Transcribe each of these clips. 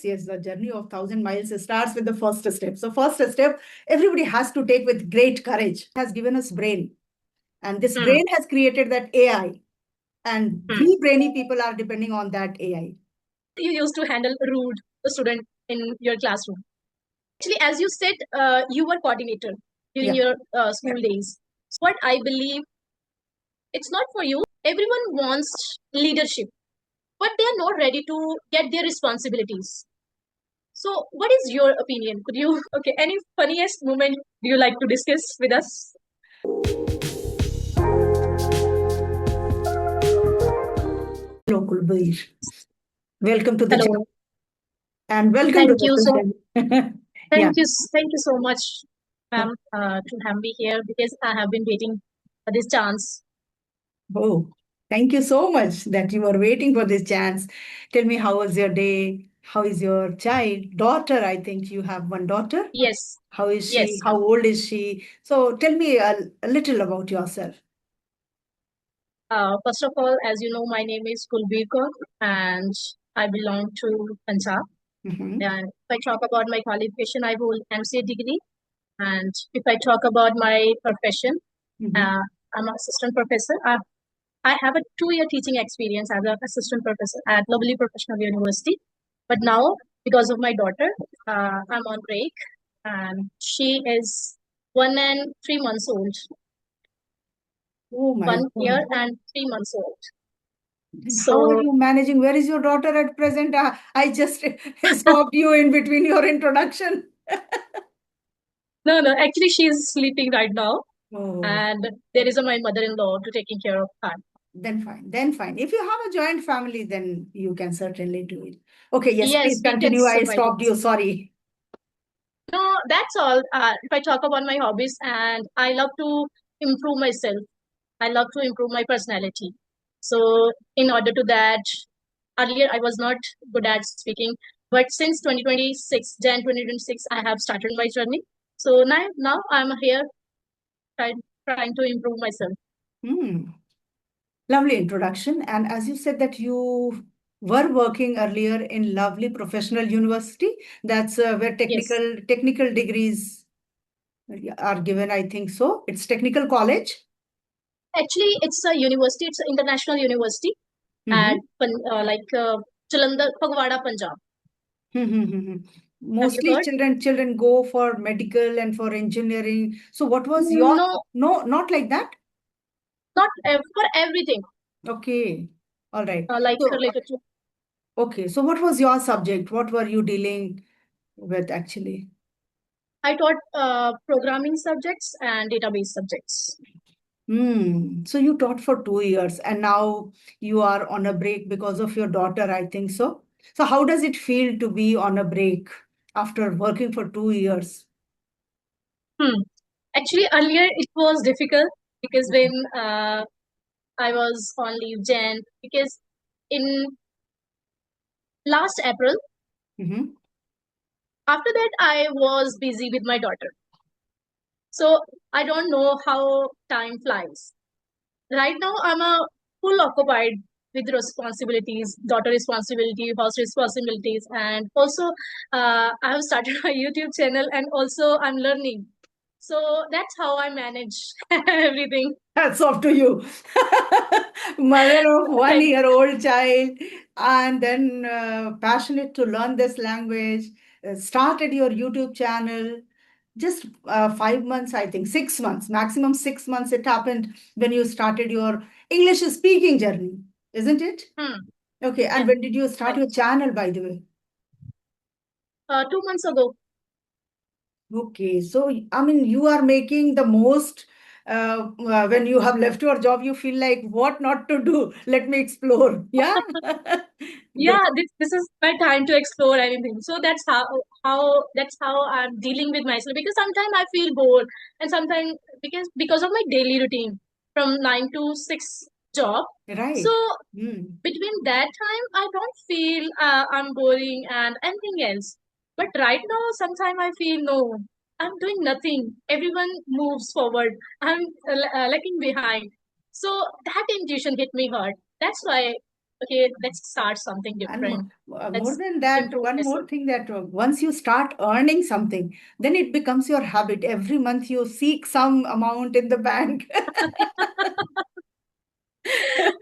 Yes, the journey of 1,000 miles starts with the first step. So first step, everybody has to take with great courage. Has given us brain, and this Hmm. brain has created that AI, and Hmm. we brainy people are depending on that AI. You used to handle rude student in your classroom. Actually, as you said, you were coordinator during Yeah. your school days. So what I believe, it's not for you. Everyone wants leadership, but they are not ready to get their responsibilities. So, what is your opinion? Could you, okay, any funniest moment do you like to discuss with us? Hello, Kulveer. Welcome to the channel, Hello. and welcome to Thank the you so session. Yeah. thank you so much, ma'am, to have me here because I have been waiting for this chance. Oh, thank you so much that you were waiting for this chance. Tell me, how was your day? How is your child? Daughter, I think you have one daughter. Yes, How is she? yes. How old is she? So tell me a little about yourself. First of all, as you know, my name is Kulveer and I belong to Punjab. Hmm. And if I talk about my qualification, I hold MCA degree. And if I talk about my profession, Hmm. uh, I'm an assistant professor. I have a 2 year teaching experience as an assistant professor at Lovely Professional University. But now, because of my daughter, I'm on break, and she is 1 and 3 months old. Oh my 1 year God. and 3 months old. Then how are So you managing? Where is your daughter at present? I just stopped you in between your introduction. no, no, actually, she's sleeping right now, Oh, and there is my mother-in-law to taking care of her. then fine. Then fine. If you have a joint family, then you can certainly do it. Okay, yes, please Yes, we can continue. I survive stopped it. you. Sorry. No, that's all. If I talk about my hobbies, and I love to improve myself. I love to improve my personality. So, in order to that, earlier I was not good at speaking, but since 2026, Jan 2026, I have started my journey. So now I'm here trying to improve myself. Hmm. Lovely introduction. And as you said that you were working earlier in lovely professional university, that's where Yes. technical degrees are given, I think so. It's technical college. Actually, it's a university. It's an international university at Mm-hmm. Jalandhar, Fagwada, Punjab. Mm-hmm. Have you Mostly heard? children go for medical and for engineering. So what was your, No, no, not like that? not for everything. Okay. All right. Like So, related to. okay. So what was your subject? What were you dealing with actually? I taught programming subjects and database subjects. Hmm. So you taught for 2 years and now you are on a break because of your daughter, I think so. So how does it feel to be on a break after working for 2 years? Hmm. Actually, earlier it was difficult because when I was on leave, Jan, because in last April, Mm-hmm. after that I was busy with my daughter. So I don't know how time flies. Right now I'm a full occupied with responsibilities, daughter responsibility, house responsibilities, and also I have started a YouTube channel, and also I'm learning. So that's how I manage everything. Hats off to you. Mother of one Thank year old child, and then passionate to learn this language, started your YouTube channel. Just 5 months, I think, 6 months, maximum 6 months, it happened when you started your English speaking journey, isn't it? Hmm. Okay, and Yeah. when did you start Right. your channel, by the way? 2 months ago. Okay, so I mean, you are making the most when you have left your job, you feel like what not to do. Let me explore. Yeah, Yeah, good. this is my time to explore anything. So that's how I'm dealing with myself, because sometimes I feel bored, and sometimes because of my daily routine from 9 to 6 job. So Right. Hmm. between that time I don't feel I'm boring and anything else. But right now sometimes I feel no, I'm doing nothing. Everyone moves forward. I'm lagging behind. So that intuition hit me hard. That's why. okay, let's start something And more, different. more Let's than that, improve one more myself. thing that once you start earning something, then it becomes your habit. Every month you seek some amount in the bank.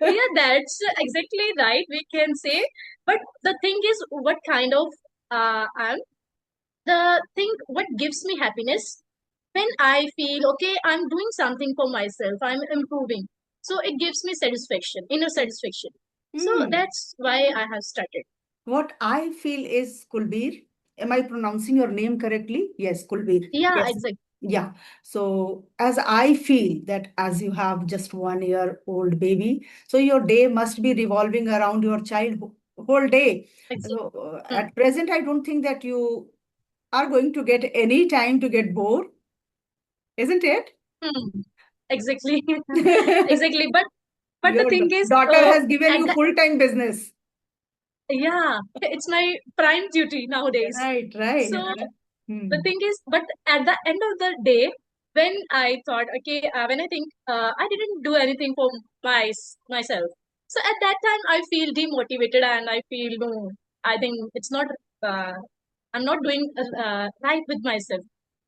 Yeah, that's exactly right, we can say. But the thing is, what kind of I'm the thing what gives me happiness when I feel okay, I'm doing something for myself, I'm improving. So it gives me satisfaction, inner satisfaction. So Hmm. that's why I have started. What I feel is Kulveer. Am I pronouncing your name correctly? Yes, Kulveer. Yeah, Yes. exactly. Yeah. So as I feel that as you have just 1 year old baby, so your day must be revolving around your child whole day. Exactly. So Hmm. at present, I don't think that you are going to get any time to get bored, isn't it? Hmm. Exactly. Exactly. But the Your thing is, daughter has given at you the full-time business. yeah, it's my prime duty nowadays. Right, So right, right. the Hmm. thing is, but at the end of the day, when I thought, okay, when I think I didn't do anything for myself, so at that time I feel demotivated and I feel no, I think it's not. Uh, I'm not doing right with myself.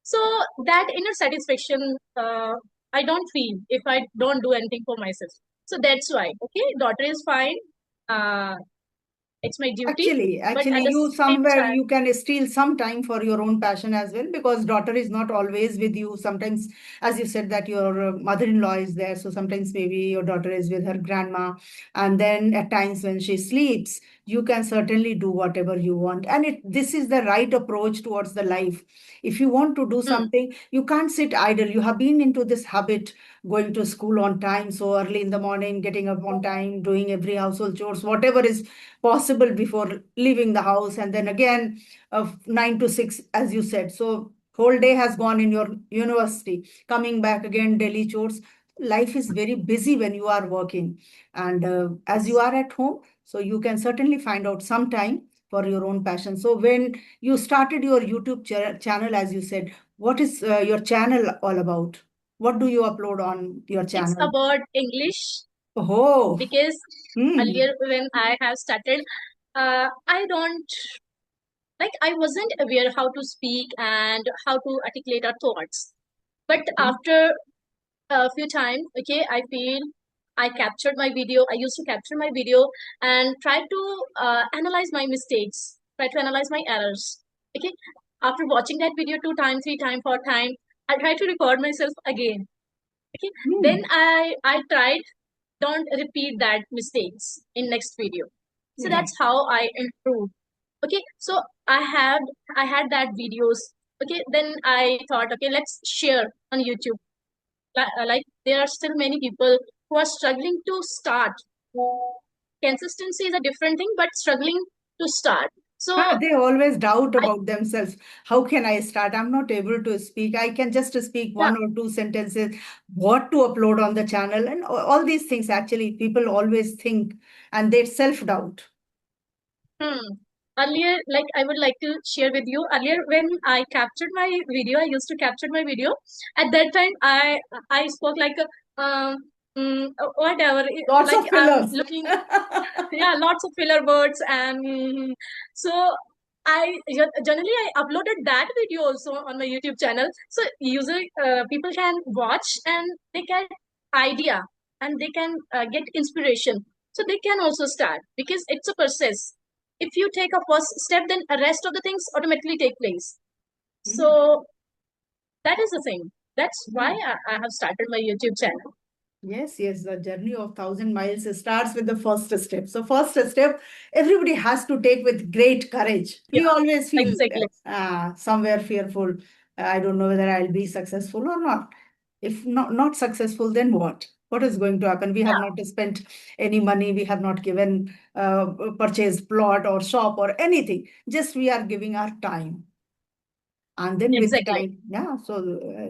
So that inner satisfaction I don't feel if I don't do anything for myself. So that's why, okay, daughter is fine. Uh, it's my duty, but Actually, at the you same somewhere time, you can steal some time for your own passion as well because daughter is not always with you. Sometimes, as you said, that your mother-in-law is there, so sometimes maybe your daughter is with her grandma, and then at times when she sleeps, you can certainly do whatever you want. And this is the right approach towards the life. If you want to do hmm, something, you can't sit idle. You have been into this habit going to school on time, so early in the morning, getting up on time, doing every household chores, whatever is possible before leaving the house, and then again 9 to 6 as you said. So whole day has gone in your university, coming back again daily chores. Life is very busy when you are working, and as you yes. are at home, so you can certainly find out some time for your own passion. So when you started your YouTube channel, as you said, what is your channel all about? What do you upload on your It's channel? about English Oh. because Hmm. earlier when I have started, I don't like I wasn't aware how to speak and how to articulate our thoughts. But after a few times, okay, I feel I captured my video. I used to capture my video and try to analyze my mistakes, try to analyze my errors. Okay, after watching that video 2 times, 3 times, 4 times, I try to record myself again. Okay, then Hmm. I tried don't repeat that mistakes in next video. So Right. that's how I improved. Okay, so I had that videos. Okay, then I thought, okay, let's share on YouTube. Like there are still many people who are struggling to start. Consistency is a different thing, but struggling to start. So They always doubt I about themselves. How can I start? I'm not able to speak. I can just speak yeah. one or two sentences. What to upload on the channel? And all these things, actually, people always think and they self-doubt. Hmm. Earlier, like I would like to share with you. Earlier, when I captured my video, I used to capture my video. At that time, I spoke like whatever, Lots like of I'm fillers. looking, yeah, lots of filler words and so generally I uploaded that video also on my YouTube channel. So user people can watch and they get idea and they can get inspiration. So they can also start because it's a process. If you take a first step, then the rest of the things automatically take place. Hmm. So that is the thing. That's why Hmm. I have started my YouTube channel. Yes, yes, the journey of 1,000 miles starts with the first step. So, first step, everybody has to take with great courage. We Yeah, always feel exactly. somewhere fearful. I don't know whether I'll be successful or not. If not successful, then what? What is going to happen? We have Yeah, not spent any money. We have not given purchased plot or shop or anything. Just we are giving our time, and then with the exactly. time, yeah, so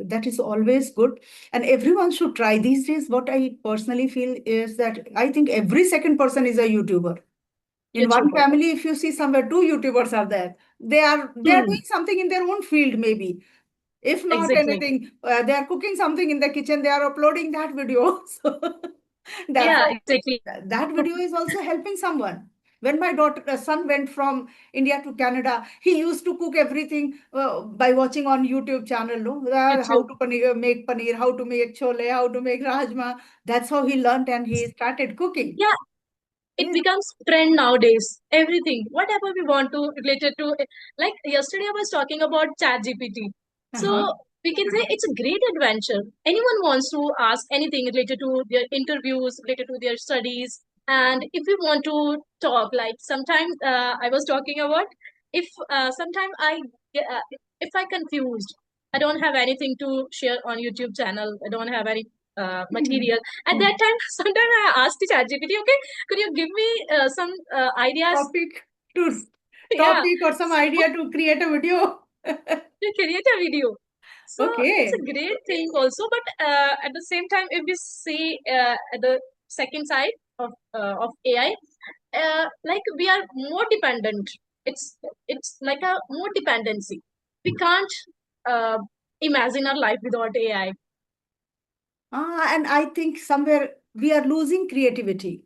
that is always good, and everyone should try these days. What I personally feel is that I think every second person is a YouTuber. In one YouTuber. family, if you see somewhere two YouTubers are there, they are Hmm. doing something in their own field, maybe. If not Exactly. anything, they are cooking something in the kitchen, they are uploading that video. So That's Yeah, how exactly. that video is also helping someone. When my daughter son went from India to Canada, he used to cook everything by watching on YouTube channel, no? How YouTube. to make paneer, how to make chole, how to make rajma. That's how he learned and he started cooking. Yeah, it Yes. becomes trend nowadays. Everything, whatever we want to related to, like yesterday I was talking about chat gpt. So Uh-huh. we can say it's a great adventure. Anyone wants to ask anything related to their interviews, related to their studies. And if we want to talk, like sometimes I was talking about, if sometimes if I confused, I don't have anything to share on YouTube channel, I don't have any Hmm. material at that time. Sometimes I asked the chat gpt, okay, could you give me some ideas? Topic to Yeah, topic or some so idea to create a video. to create a video. So it's a Okay. great thing also, but at the same time, if we see at the second side of AI, like we are more dependent. It's like a more dependency. We can't uh, imagine our life without AI. And I think somewhere we are losing creativity.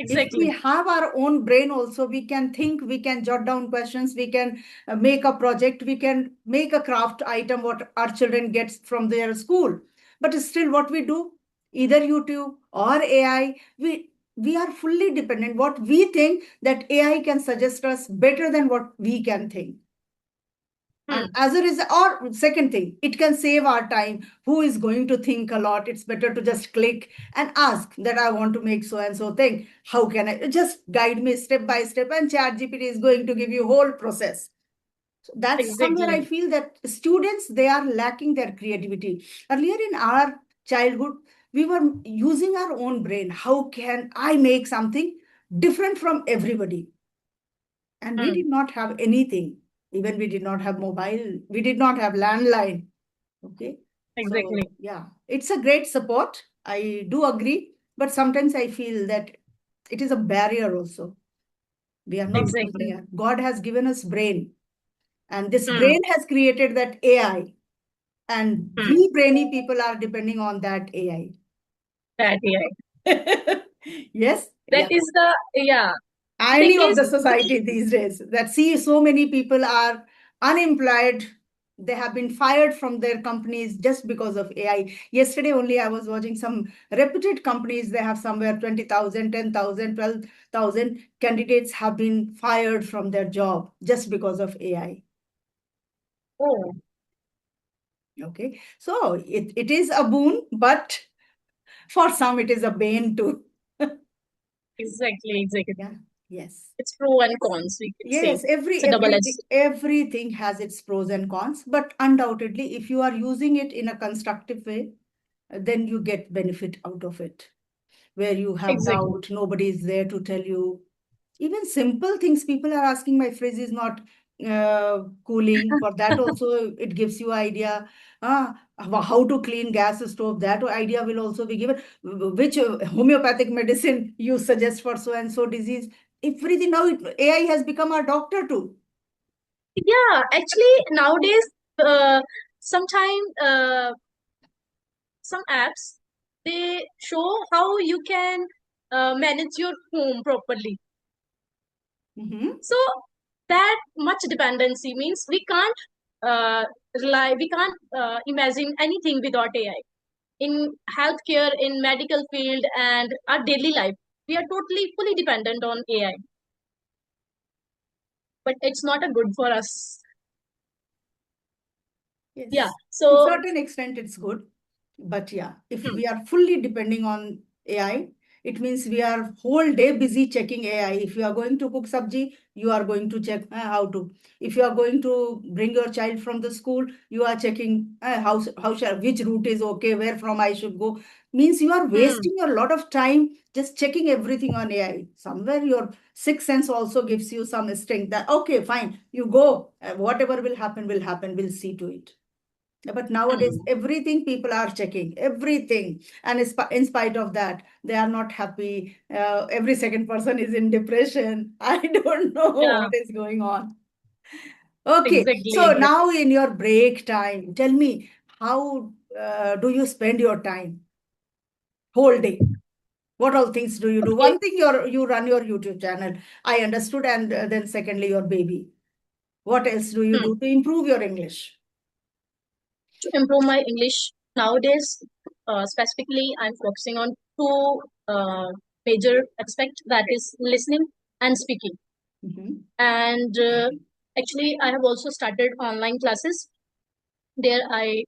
If we Exactly. have our own brain also, we can think, we can jot down questions, we can make a project, we can make a craft item what our children gets from their school. But still what we do, either YouTube or AI, we are fully dependent. What we think that AI can suggest us better than what we can think. And Hmm. as a result, or second thing, it can save our time. Who is going to think a lot? It's better to just click and ask that I want to make so and so thing. How can I just guide me step by step? And Chat GPT is going to give you whole process. So that's somewhere I Exactly. feel that students they are lacking their creativity. Earlier in our childhood, we were using our own brain. How can I make something different from everybody? And we Hmm. did not have anything. Even we did not have mobile, we did not have landline. Okay. So Exactly. yeah, it's a great support, I do agree, but sometimes I feel that it is a barrier also. We are not using Exactly. it. God has given us brain, and this Hmm. brain has created that AI, and Hmm. we brainy people are depending on that AI. That AI. Yes. That Yeah. is the, yeah. Irony Thing of is, the society these days that see so many people are unemployed. They have been fired from their companies just because of AI. Yesterday only I was watching some reputed companies. They have somewhere 20,000, 10,000, 12,000 candidates have been fired from their job just because of AI. oh, Okay. So it is a boon, but for some it is a bane too. exactly, exactly. Yeah. Yes. It's pro and cons, we could say. Yes, It's a double edged. everything has its pros and cons, but undoubtedly, if you are using it in a constructive way, then you get benefit out of it. Where you have Exactly. doubt, nobody is there to tell you. Even simple things, people are asking, my fridge is not cooling. For that also, it gives you idea. How to clean gas stove, that idea will also be given. Which homeopathic medicine you suggest for so and so disease. Everything now, AI has become our doctor too. Yeah, actually, nowadays, sometimes some apps, they show how you can manage your home properly. Mhm. So that much dependency means we can't uh, we can't imagine anything without AI. In healthcare, in medical field, and our daily life, we are totally fully dependent on AI. But it's not a good for us. Yeah. Yes, to So, certain extent, it's good. But yeah, if hmm, we are fully depending on AI, it means we are whole day busy checking AI. If you are going to cook sabji, you are going to check how to. If you are going to bring your child from the school, you are checking how shall which route is okay, where from I should go. Means you are hmm, wasting a lot of time just checking everything on AI. Somewhere your sixth sense also gives you some instinct that okay, fine, you go. Whatever will happen will happen. We'll see to it. But nowadays, hmm, everything people are checking, everything. And in spite of that, they are not happy. Every second person is in depression. I don't know yeah, what is going on. Okay, exactly, so exactly. now in your break time, tell me, how do you spend your time whole day? What all things do you do? Okay. One thing, you run your YouTube channel. I understood, and then secondly, your baby. What else do you Hmm. do to improve your English? To improve my English nowadays, specifically, I'm focusing on two major aspects, that is listening and speaking. Mhm. And actually, I have also started online classes. There, I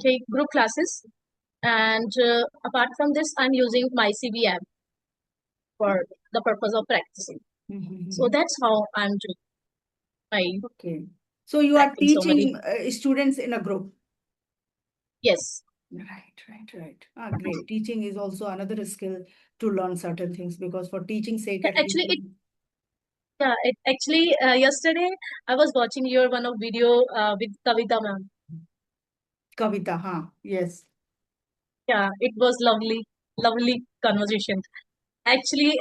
take group classes, and apart from this, I'm using my CV app for the purpose of practicing. So Mhm. that's how I'm doing my Okay. So you are practicing so many. teaching students in a group. Yes. Right, right, right. Ah, great. Teaching is also another skill to learn certain things, because for teaching sake, at least. Actually, it actually yesterday I was watching your one of video with Kavita ma'am. Kavita, huh? Yes. Yeah, it was lovely, lovely conversation. Actually,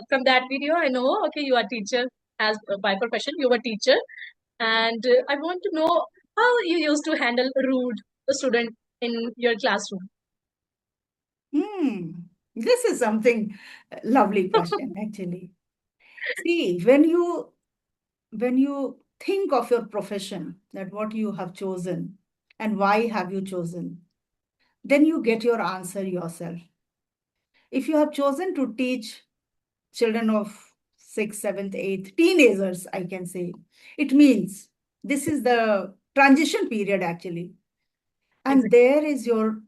from that video, I know, okay, you are teacher as by profession, you were teacher, and I want to know how you used to handle rude student in your classroom. Hmm. This is something lovely question, actually. See, when you think of your profession, that what you have chosen and why have you chosen, then you get your answer yourself. If you have chosen to teach children of sixth, seventh, eighth, teenagers, I can say, it means this is the transition period, actually. And Exactly. there is your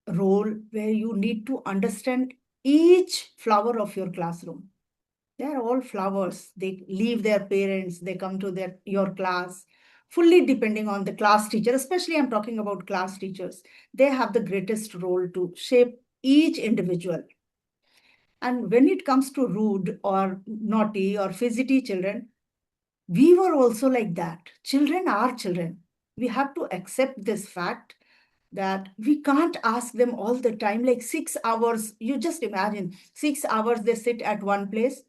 role where you need to understand each flower of your classroom. They are all flowers. They leave their parents, they come to your class, fully depending on the class teacher. Especially, I'm talking about class teachers. They have the greatest role to shape each individual. And when it comes to rude or naughty or fidgety children, we were also like that. Children are children. We have to accept this fact that we can't ask them all the time, like 6 hours. You just imagine 6 hours they sit at one place.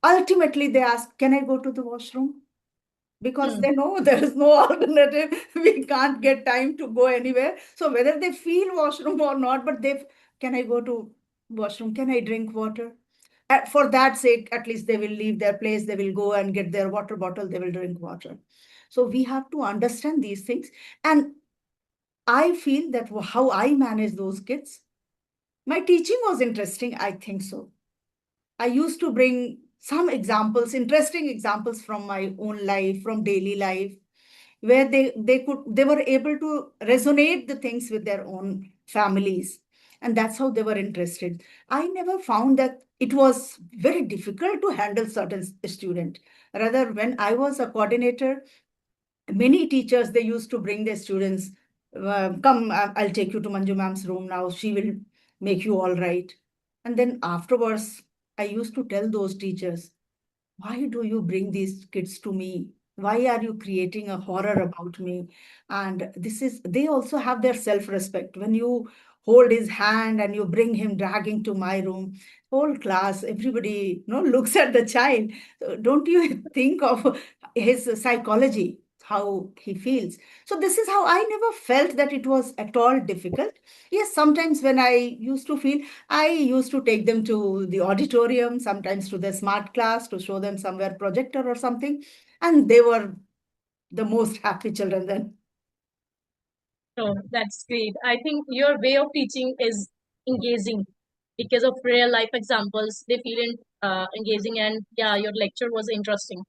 Ultimately, they ask, can I go to the washroom? Because Hmm. they know there is no alternative. We can't get time to go anywhere. So whether they feel washroom or not, but they, can I go to washroom? Can I drink water? For that sake, at least they will leave their place. They will go and get their water bottle. They will drink water. So we have to understand these things. And I feel that how I manage those kids, my teaching was interesting. I think so. I used to bring some examples, interesting examples from my own life, from daily life, where they were able to resonate the things with their own families. And that's how they were interested. I never found that it was very difficult to handle certain student. Rather, when I was a coordinator, many teachers, they used to bring their students, come, I'll take you to Manju ma'am's room now, she will make you all right. And then afterwards, I used to tell those teachers, why do you bring these kids to me? Why are you creating a horror about me? And this is, they also have their self respect. When you hold his hand and you bring him dragging to my room, whole class, everybody, looks at the child. So don't you think of his psychology, how he feels? So this is how I never felt that it was at all difficult. Yes, sometimes when I used to feel, I used to take them to the auditorium, sometimes to the smart class, to show them somewhere projector or something. And they were the most happy children then. So that's great. I think your way of teaching is engaging because of real life examples. They feel engaging, and yeah, your lecture was interesting.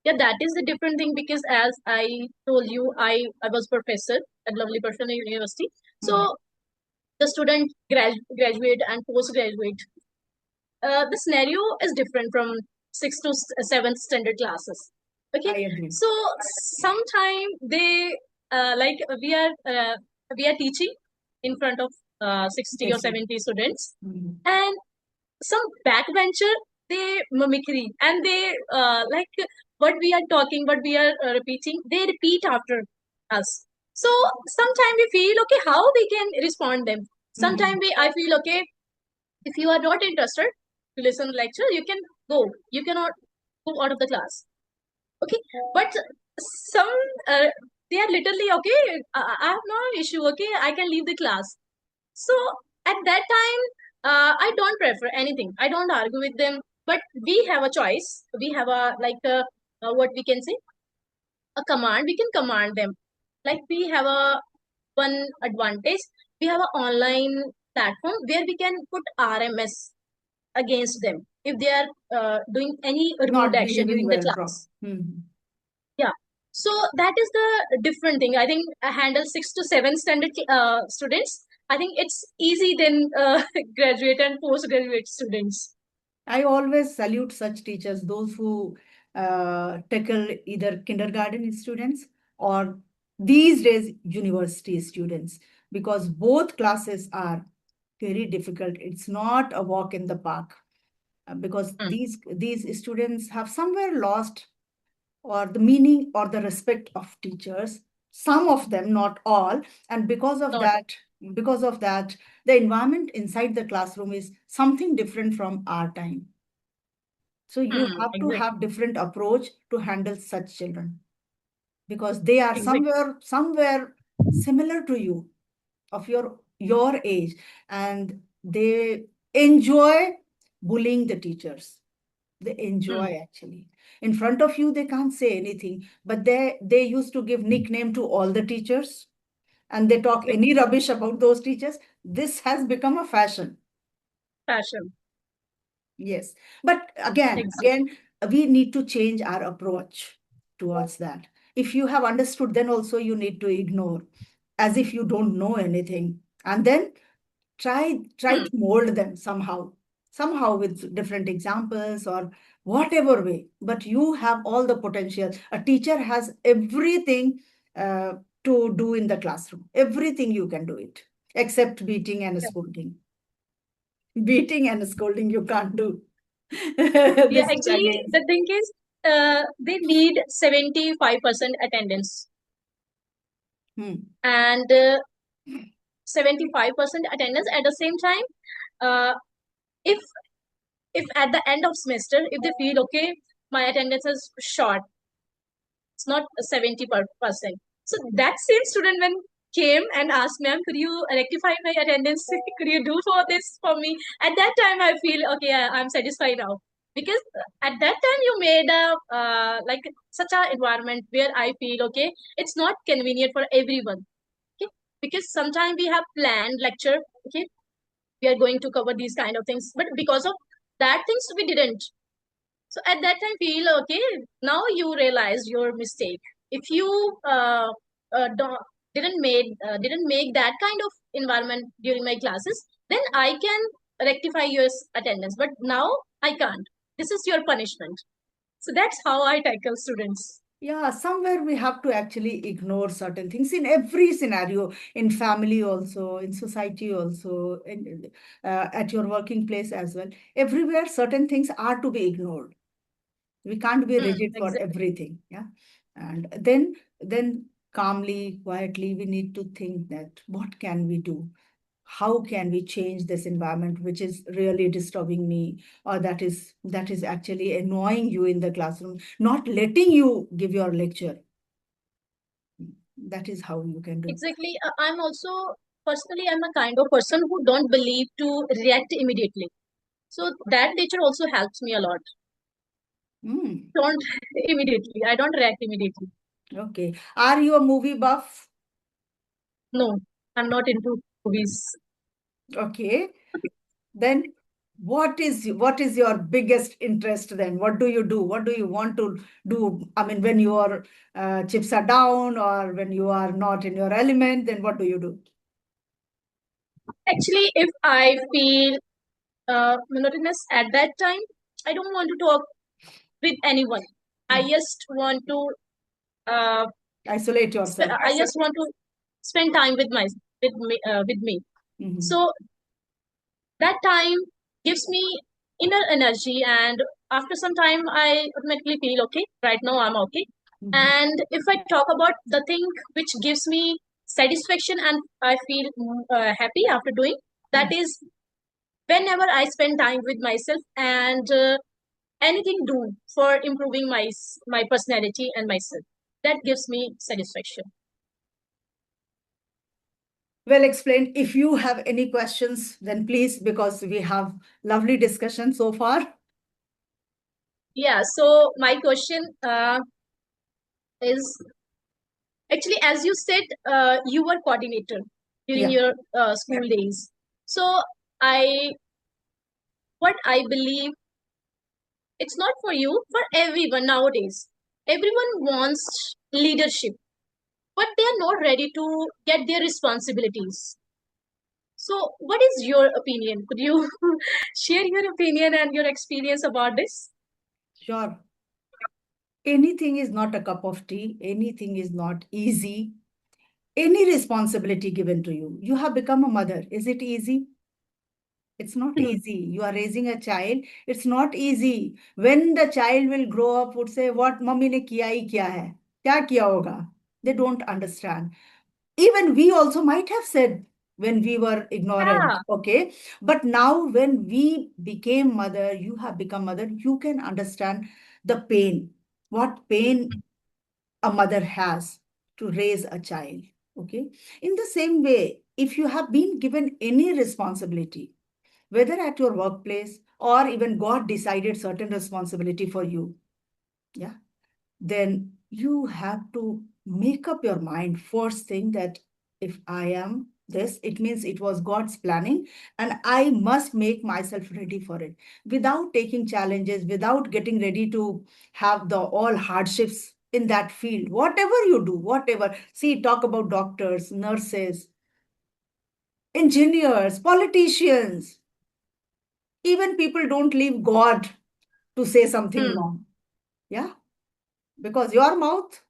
Yeah, that is the different thing because as I told you, I was professor at Lovely Person University. Hmm. So the student graduate and postgraduate, the scenario is different from sixth to seventh standard classes. Okay, I agree. so sometime they like we are teaching in front of 60 or Yes, yes. 70 students, Mhm. and some backbencher, they mimicry, and they like what we are talking, what we are repeating, they repeat after us. So sometimes we feel okay how we can respond them. Sometimes Mhm. we I feel okay, if you are not interested to listen to lecture, you can go. You cannot go out of the class. Okay, but some uh, they are literally okay. I have no issue. Okay, I can leave the class. So at that time, I don't prefer anything. I don't argue with them, but we have a choice. We have a like what we can say, a command. We can command them. Like we have a one advantage. We have an online platform where we can put RMS against them if they are doing any rude Not action behaving during the well, Prof. class. Yeah. So that is the different thing. I think I handle 6 to 7 standard students. I think it's easy than graduate and postgraduate students. I always salute such teachers, those who tackle either kindergarten students or these days university students, because both classes are very difficult. It's not a walk in the park, because Mm. these students have somewhere lost or the meaning or the respect of teachers. Some of them, not all, and Not because of that, the environment inside the classroom is something different from our time. So you have to exactly. have different approach to handle such children, because they are Exactly. somewhere similar to you, of your age, and they enjoy bullying the teachers. They Mm. enjoy actually. In front of you, they can't say anything, but they used to give nickname to all the teachers, and they talk any rubbish about those teachers. This has become a fashion. Passion. Yes. But Exactly. again, we need to change our approach towards that. If you have understood, then also you need to ignore as if you don't know anything. And then try Hmm. to mold them somehow with different examples or whatever way. But you have all the potential. A teacher has everything uh, to do in the classroom. Everything you can do it, except beating and Yeah. scolding. Beating and scolding you can't do. Yeah. This is Actually, again. the thing is, they need 75% attendance, Hmm. and 75% attendance at the same time. Uh, if if at the end of semester, if they feel okay, my attendance is short, it's not 70%. So that same student when came and asked, ma'am, could you rectify my attendance? Could you do for this for me? At that time, I feel okay. I'm satisfied now because at that time you made a like such a environment where I feel okay. It's not convenient for everyone. Okay, because sometimes we have planned lecture. Okay, we are going to cover these kind of things, but because of that things we didn't. So at that time, feel okay. Now you realized your mistake. If you don't, didn't make that kind of environment during my classes, then I can rectify your attendance. But now I can't. This is your punishment. So that's how I tackle students. Yeah, somewhere we have to actually ignore certain things in every scenario, in family also, in society also, at your working place as well. Everywhere, certain things are to be ignored. We can't be rigid for Exactly. everything. Yeah. And then calmly, quietly, we need to think that what can we do? How can we change this environment which is really disturbing me, or that is actually annoying you in the classroom, not letting you give your lecture. That is how you can do. Exactly. I'm also personally I'm a kind of person who don't believe to react immediately. So that nature also helps me a lot. Hmm. Don't immediately. I don't react immediately. Okay, are you a movie buff? No, I'm not into movies. Okay, then what is your biggest interest then? What do you do? What do you want to do? I mean, when your chips are down or when you are not in your element, then what do you do? Actually, if I feel monotonous at that time, I don't want to talk with anyone. I Hmm. just want to uh, Isolate yourself. I just want to spend time with my with me. Mhm. So that time gives me inner energy, and after some time, I automatically feel okay. Right now, I'm okay. Mhm. And if I talk about the thing which gives me satisfaction and I feel happy after doing, that Mhm. is whenever I spend time with myself and anything do for improving my personality and myself, that gives me satisfaction. Well explained. If you have any questions, then please, because we have lovely discussion so far. Yeah, so my question is actually, as you said, you were coordinator during Yeah, your school days. So I, what I believe, it's not for you, for everyone nowadays. Everyone wants leadership, but they are not ready to get their responsibilities. So, what is your opinion? Could you share your opinion and your experience about this? sure. Anything is not a cup of tea. Anything is not easy. Any responsibility given to you. You have become a mother. Is it easy? It's not easy. You are raising a child. It's not easy. When the child will grow up, would say, "What mummy ne kiya hi kya hai? Kya kiya hoga?" They don't understand. Even we also might have said when we were ignorant, Yeah. okay? But now, when we became mother, you have become mother, you can understand the pain, what pain a mother has to raise a child, okay? In the same way, if you have been given any responsibility, whether at your workplace or even God decided certain responsibility for you, yeah, then you have to make up your mind first thing that if I am this, it means it was God's planning, and I must make myself ready for it without taking challenges, without getting ready to have the all hardships in that field. Whatever you do, whatever, see, talk about doctors, nurses, engineers, politicians, even people don't leave God to say something Hmm. wrong. Yeah, because your mouth,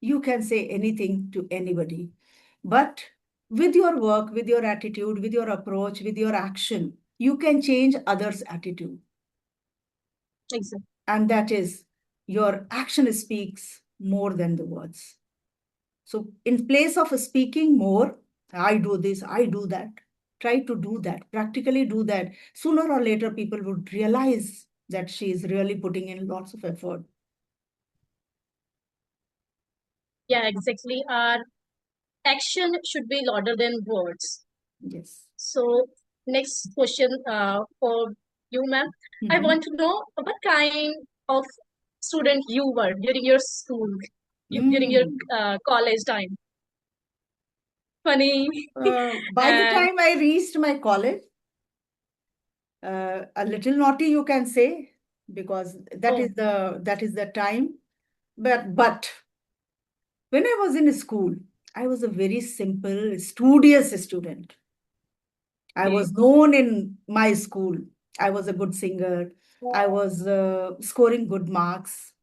you can say anything to anybody. But with your work, with your attitude, with your approach, with your action, you can change others' attitude. Exactly. And that is, your action speaks more than the words. So, in place of speaking more, I do this, I do that, try to do that, practically do that. Sooner or later, people would realize that she is really putting in lots of effort. Yeah, exactly. Our action should be louder than words. Yes. So, next question for you, ma'am. I Mhm. want to know what kind of student you were during your school, during your Mm. college time. Funny By the and time I reached my college, a little naughty, you can say, because oh, that is the time. But when I was in school, I was a very simple, studious student. I okay, was known in my school. I was a good singer. I was scoring good marks,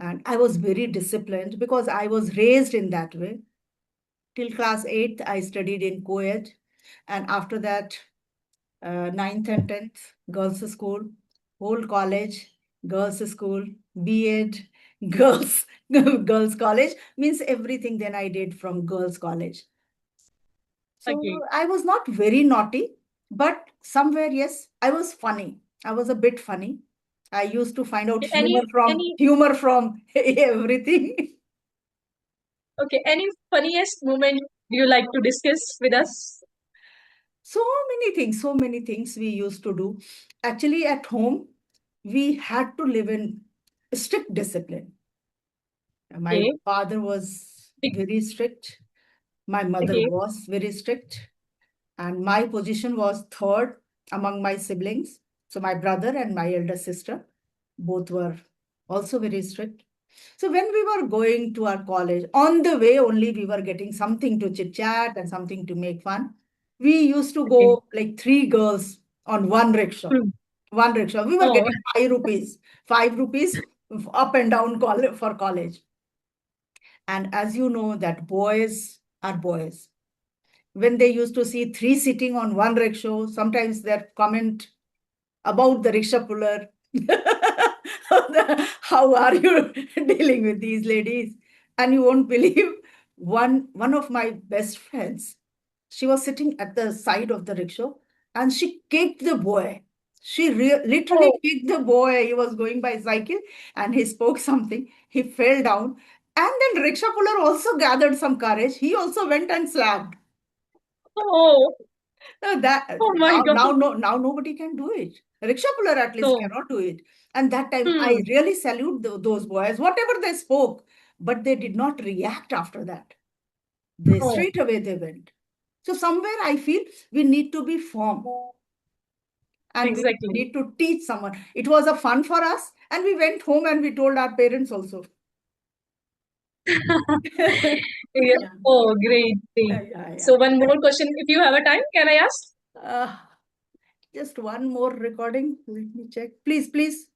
and I was very disciplined because I was raised in that way. Till class 8th, I studied in co-ed, and after that, ninth and 10th, girls' school, whole college, girls' school, B.Ed, girls, girls' college, means everything then I did from girls' college. okay. So I was not very naughty, but somewhere, yes, I was funny. I was a bit funny. I used to find out Any humor from everything. okay, any funniest moment you like to discuss with us? So many things we used to do. Actually, at home, we had to live in strict discipline. My Okay, father was very strict. My mother okay, was very strict. And my position was third among my siblings. So my brother and my elder sister both were also very strict. So when we were going to our college, on the way only we were getting something to chit chat and something to make fun. We used to okay. go like three girls on one rickshaw. Hmm. One rickshaw. We were Oh, getting 5 rupees, 5 rupees up and down for college. And as you know, that boys are boys. When they used to see three sitting on one rickshaw, sometimes their comment about the rickshaw puller. How are you dealing with these ladies? And you won't believe, one of my best friends, she was sitting at the side of the rickshaw and she kicked the boy. She literally oh, kicked the boy. He was going by cycle and he spoke something. He fell down. And then rickshaw puller also gathered some courage. He also went and slapped. Oh, No, that oh my God. now nobody can do it. Rickshaw puller at least No. cannot do it. And that time I Hmm. really salute those boys, whatever they spoke, but they did not react after that. They Oh, straight away they went. So somewhere I feel we need to be firm and we exactly. need to teach someone. It was a fun for us, and we went home and we told our parents also. Yeah. Yeah. Oh, great, great. Yeah. So one more question, if you have a time, can I ask? Uh, just one more recording. Let me check. Please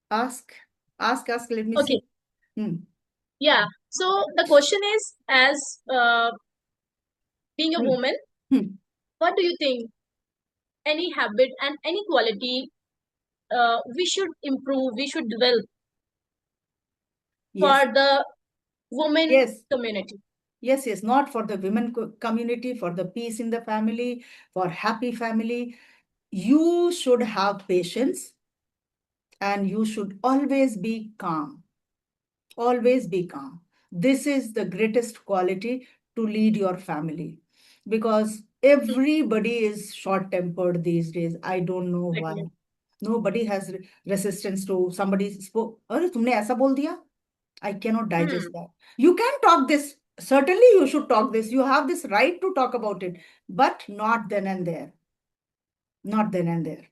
ask. Ask. Let me Okay. see. Hmm. Yeah. So the question is, as being a Hmm. woman, Hmm. what do you think? Any habit and any quality we should improve, we should develop Yes. for the women Yes. community? Yes. Not for the women community, for the peace in the family, for happy family. You should have patience and you should always be calm. Always be calm. This is the greatest quality to lead your family because everybody is short tempered these days. I don't know Exactly. why. Nobody has resistance to somebody spoke. अरे तुमने ऐसा बोल दिया? I cannot digest Hmm. that. You can talk this. Certainly, you should talk this. You have this right to talk about it, but not then and there. Not then and there.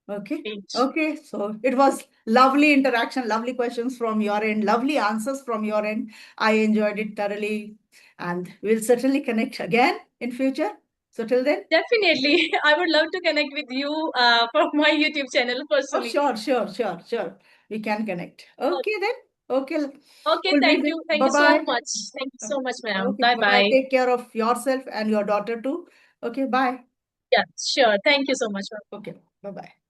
Okay. Great. Okay. So it was lovely interaction, lovely questions from your end, lovely answers from your end. I enjoyed it thoroughly, and we'll certainly connect again in future. So till then, Definitely. I would love to connect with you for my YouTube channel oh, personally. sure. We can connect. Okay then. Okay. Okay, Kulveer thank then. you. Thank you so Bye-bye. much. Thank you so much, ma'am. Okay. Bye Bye-bye. bye. Take care of yourself and your daughter too. Okay. Bye. Yeah, sure. Thank you so much, ma'am. Okay. Bye-bye.